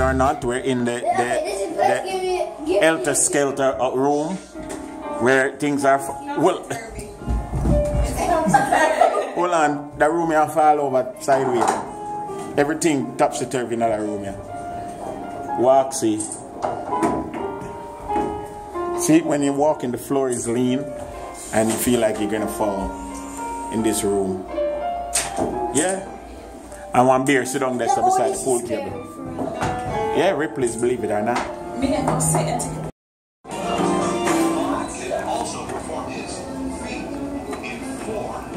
or not, we're in the helter-skelter room where things are... Well, hold on, the room here fall over sideways. Everything topsy-turvy in that room here. Walk, see. See, when you walk in, the floor is lean and you feel like you're gonna fall in this room. Yeah. And one beer sit down there beside the pool table. Yeah, Ripley's, believe it or not.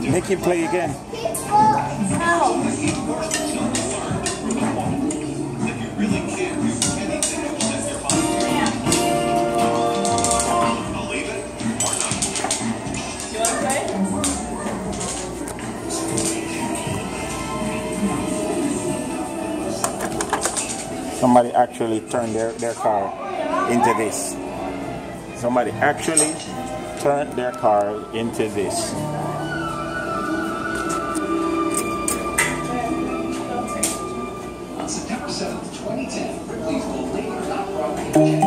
Make him play again. Somebody actually turned their car into this. Somebody actually turned their car into this. On September 7th, 2010, Ripley's will later not broadcast.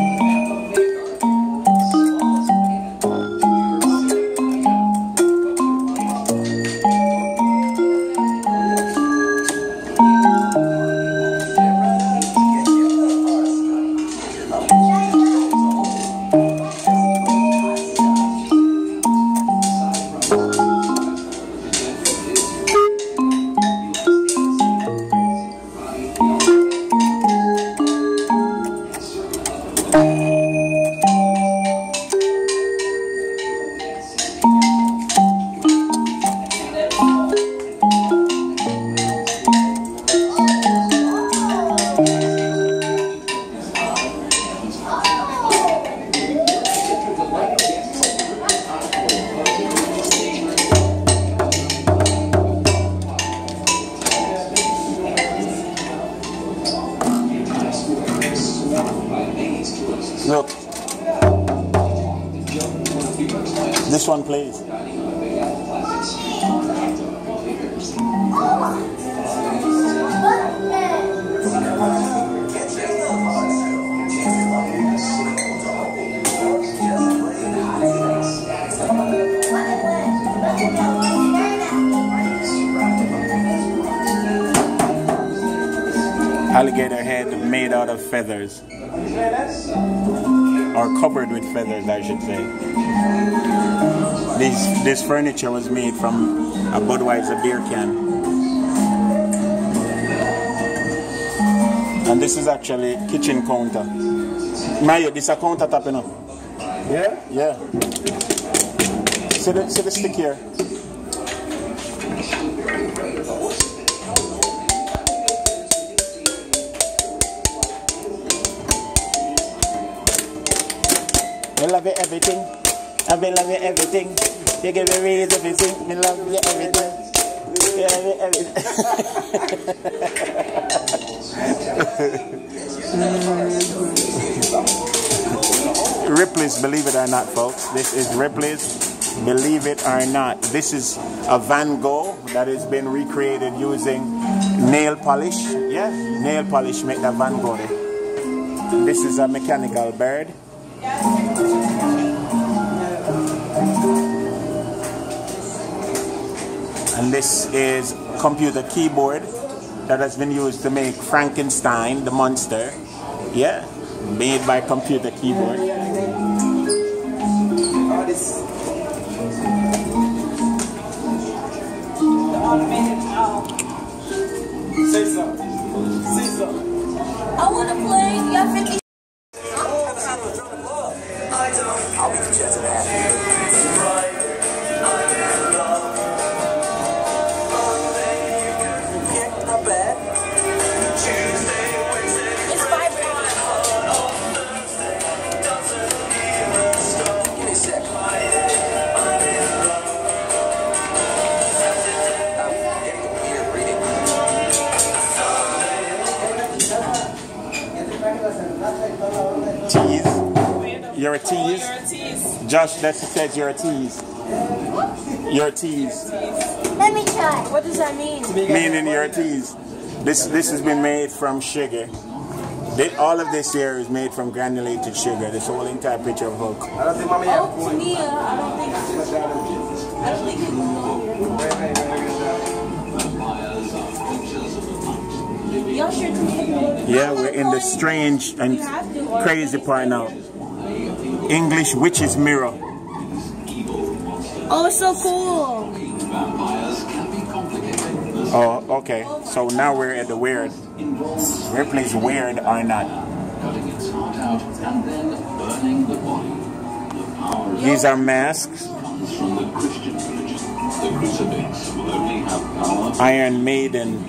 Look, this one plays. Alligator head made out of feathers. Or covered with feathers, I should say. This furniture was made from a Budweiser beer can. And this is actually kitchen counter. Maya, this is a countertop, you know? Yeah? Yeah. See the stick here? I love you everything. I love you everything. You give me raise everything. I love you everything. You love you everything. Ripley's, believe it or not, folks. This is Ripley's, believe it or not. This is a Van Gogh that has been recreated using nail polish. Yeah, nail polish make that Van Gogh there. This is a mechanical bird. And this is computer keyboard that has been used to make Frankenstein, the monster. Yeah, made by computer keyboard. Say something. Say something. I want to play. You have 50. I'll be the judge of that. Not bad. It's vibrant. Give me a sec. I'm getting weird reading. Tease. You're a tease. Oh, you're a tease. Josh, that says you're a tease. You're a tease. Let me try. What does that mean? Meaning you're a tease. This has been made from sugar. All of this here is made from granulated sugar. This whole entire picture of Hulk. Oh, Tania, I don't think you can go here. Y'all sure Tania? Yeah, we're in the strange and crazy part now. English witch's mirror. Oh, it's so cool. Oh, okay. So now we're at the weird. Ripley's weird or not. These are masks. Iron Maiden.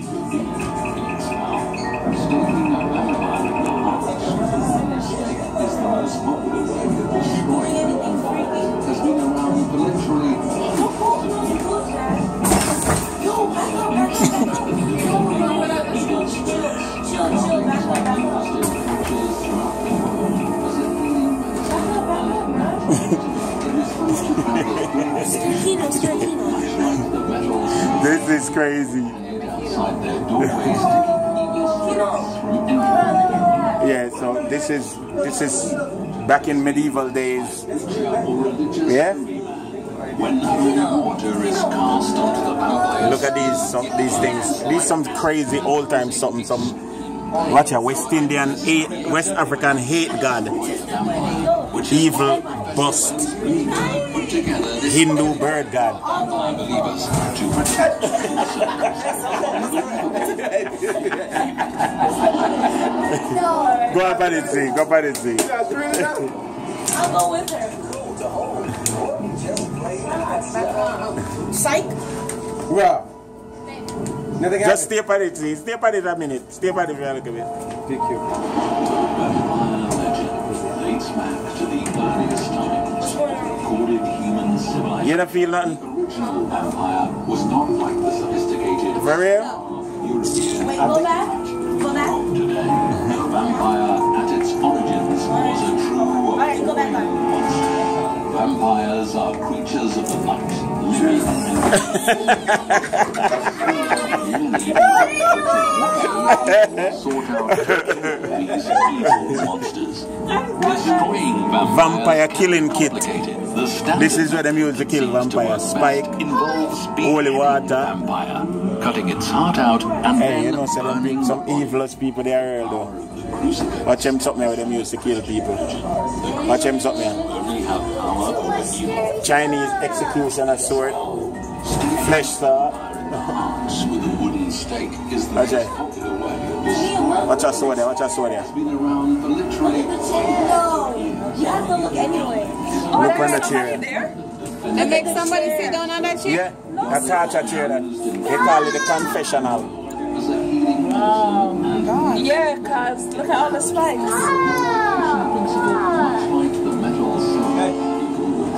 This is crazy. Yeah, so this is back in medieval days. Yeah. Look at these things. These some crazy old time something. Watch a West African hate god. Evil bust. Hindu bird god. Go up and see. Go up and see. I'll go with her. Psych. Well, just stay up at it, see. Stay up at it a minute. Stay up at it for a little bit. thank you. You don't feel nothing? For real? Wait, go back. Go back. Alright, go back on. Vampires are creatures of the night, living sort out these evil monsters. Destroying Vampire killing kit. The This is where them use to kill vampires. Spike, involves holy water. vampire, cutting its heart out and Hey, then you know, some evilest people there though. Watch them something where them used to kill people. Watch them something. Chinese executioner sword. Flesh saw. with a wooden stake is the Watch most it. popular way. Watch our sword there. Watch our sword there. Been around for literally No, you have to look anyway. Look on the chair. And make somebody sit down on that chair? Yeah, a torture chair that. They call it the confessional. Yeah, cause look at all the spikes. like the metal side.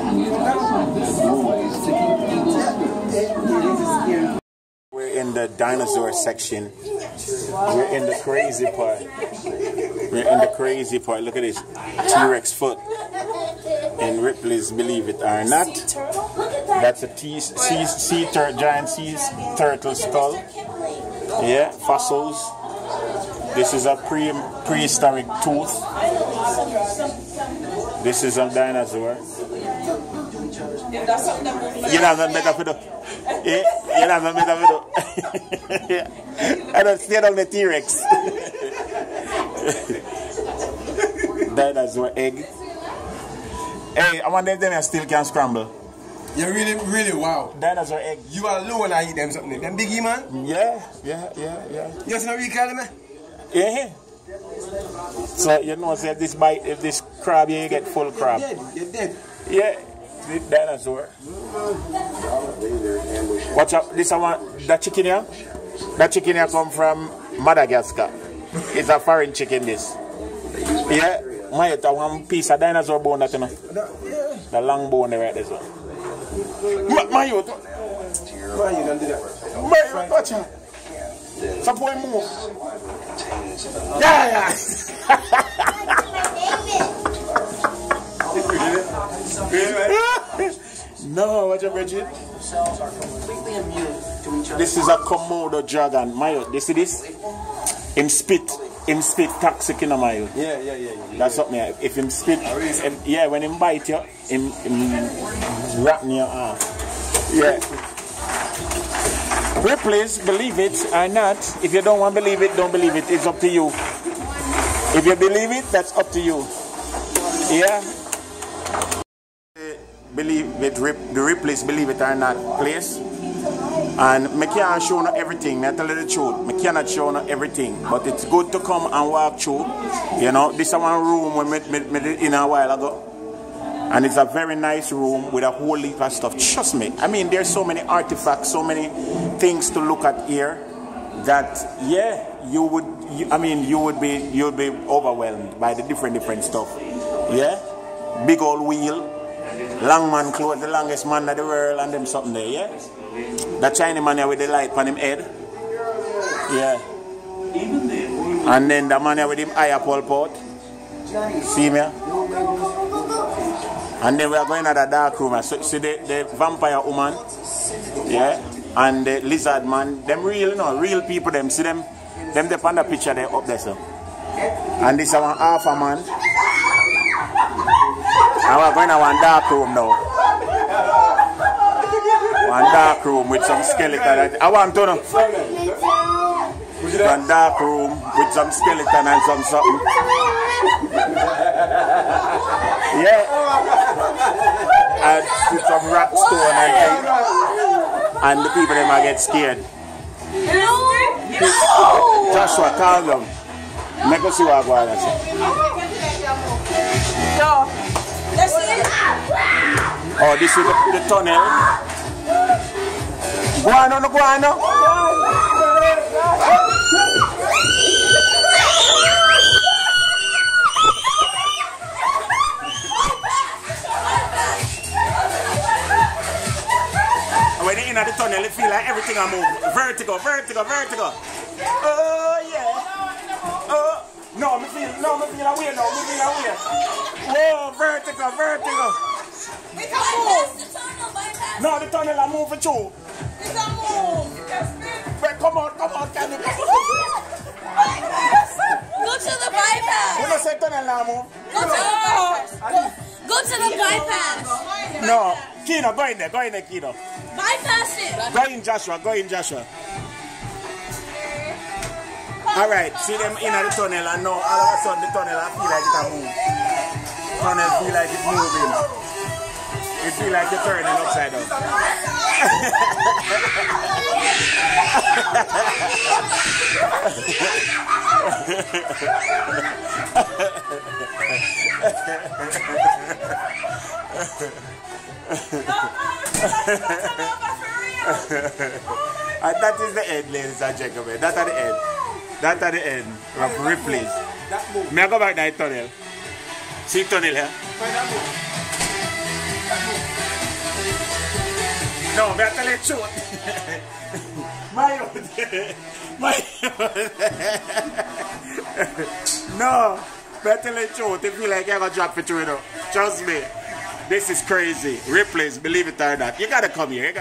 Hang it outside their doorways to keep evil. We're in the dinosaur section. We're in the crazy part. We're in the crazy part. Look at this T-Rex foot. And Ripley's, believe it or not, that's a giant sea turtle skull. Yeah, fossils. This is a prehistoric tooth. This is a dinosaur. You know nothing better for the. You know nothing better for the. I don't stay on the T-Rex. Dinosaur egg. Hey, I wonder if them still can scramble. You really wow. Dinosaur egg. You alone I eat them something. Them biggie man? Yeah. You see how we call them? Yeah. So you know, say if this crab here, you get full crab. You're dead. Yeah, the dinosaur. Watch out, this one, that chicken here? That chicken here come from Madagascar. It's a foreign chicken, this. Yeah, my one piece of dinosaur bone that you know. The long bone there, right this one. My youth. Why you gonna do that? My youth, watch out. Some boy move. Yeah. No, watch out, Bridget. This is a Komodo dragon. My, you see this? Him spit. him spit toxic in my youth. Yeah. That's something. If him spit, when him bite you, him wrap in your arm. Yeah. Ripley's, believe it or not. If you don't want to believe it, don't believe it. It's up to you. If you believe it, that's up to you. Yeah. Believe it, the Ripley's, believe it or not, place. And I can't show you everything. I tell you the truth. I cannot show you everything. But it's good to come and walk through. You know, this is one room we met in a while ago. And it's a very nice room with a whole heap of stuff. Trust me. I mean, there's so many artifacts, so many things to look at here that, yeah, you would be overwhelmed by the different stuff. Yeah? Big old wheel. Long man clothes, the longest man in the world, and them something there, yeah? That Chinese man here with the light on him head. Yeah. And then the man here with him eye pole pot. See me? And then we are going to the dark room. So, see the vampire woman, yeah, and the lizard man. Them real people. Them see them they on the picture there up there, so. And this is one alpha man. And we're going to one dark room now. One dark room with some skeleton. I want to know. One dark room with some skeleton and some something. Yeah. And with some rock stone and things. And the people them might get scared. No! Joshua, calm down. Make us see what I'm going to say. No. Oh, this is the tunnel. Guano. When you're in the tunnel, you feel like everything I move. Vertigo. Oh, yeah. No, me feel away now. Whoa, vertigo. No, the tunnel I move through. It's a move. But come on, can you? Go to the bypass. You don't say tunnel now move. Go to the bypass. No, Kino, go in there, Kino. Bypass it. Go in, Joshua. Alright, see them in the tunnel and now all of a sudden the tunnel I feel like it a move. Tunnel feel like it's moving. It feel like you're turning upside down. And that is the end, ladies and gentlemen. That's at the end. That's at the end of Ripley's. May I go back to the tunnel? See tunnel here? No, I tell you the truth. No, I tell you the truth. You feel like you're going to drop it through. Trust me. This is crazy. Ripley's, believe it or not. You got to come here.